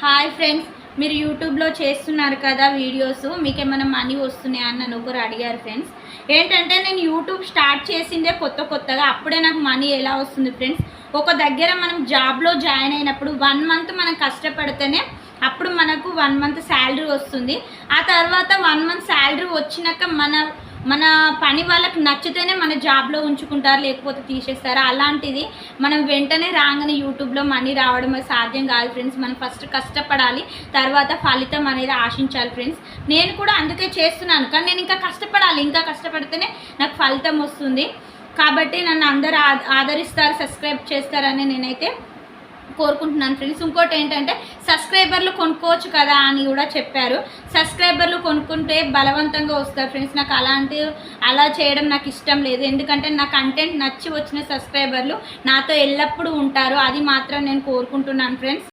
Hi friends, మీరు యూట్యూబ్లో చేస్తున్నారు కదా వీడియోస్, మీకేమైనా మనీ వస్తున్నాయా అని నన్ను ఒకరు అడిగారు ఫ్రెండ్స్. ఏంటంటే నేను యూట్యూబ్ స్టార్ట్ చేసిందే కొత్తగా, అప్పుడే నాకు మనీ ఎలా వస్తుంది ఫ్రెండ్స్. ఒక దగ్గర మనం జాబ్లో జాయిన్ అయినప్పుడు 1 మంత్ మనం కష్టపడితేనే అప్పుడు మనకు 1 మంత్ శాలరీ వస్తుంది. ఆ తర్వాత 1 మంత్ శాలరీ వచ్చినాక మన పని వాళ్ళకి నచ్చితేనే మన జాబ్లో ఉంచుకుంటారు, లేకపోతే తీసేస్తారు. అలాంటిది మనం వెంటనే రాగానే యూట్యూబ్లో మనీ రావడం సాధ్యం కాదు ఫ్రెండ్స్. మనం ఫస్ట్ కష్టపడాలి, తర్వాత ఫలితం అనేది ఆశించాలి ఫ్రెండ్స్. నేను కూడా అందుకే చేస్తున్నాను, కానీ నేను ఇంకా కష్టపడాలి, ఇంకా కష్టపడితేనే నాకు ఫలితం వస్తుంది. కాబట్టి నన్ను అందరూ ఆదరిస్తారు, సబ్స్క్రైబ్ చేస్తారని నేనైతే కోరుకుంటున్నాను ఫ్రెండ్స్. ఇంకోటి ఏంటంటే సబ్స్క్రైబర్లు కొనుక్కోవచ్చు కదా అని కూడా చెప్పారు. సబ్స్క్రైబర్లు కొనుక్కుంటే బలవంతంగా వస్తారు ఫ్రెండ్స్. నాకు అలా చేయడం నాకు ఇష్టం లేదు. ఎందుకంటే నా కంటెంట్ నచ్చి వచ్చిన సబ్స్క్రైబర్లు నాతో ఎల్లప్పుడూ ఉంటారు, అది మాత్రం నేను కోరుకుంటున్నాను ఫ్రెండ్స్.